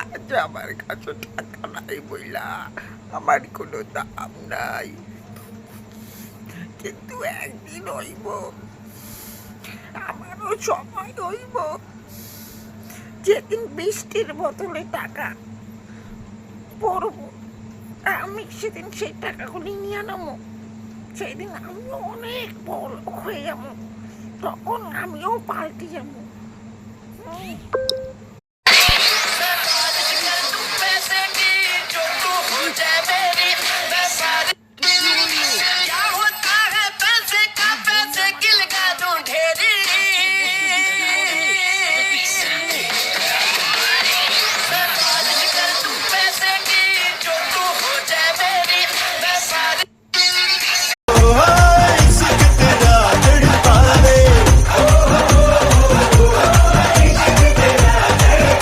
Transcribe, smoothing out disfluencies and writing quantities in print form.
আজ আমার কাছে টাকা নাই বইলা আমার কোনো দাম নাই, কিন্তু একদিন হইব, আমারও সময় হইব, যেদিন বৃষ্টির বদলে টাকা পড়ব, আমি সেদিন সেই টাকাগুলি নিয়ে নামো। সেদিন আমিও অনেক বড় হয়ে যাবো, তখন আমিও পাল্টে যাবো।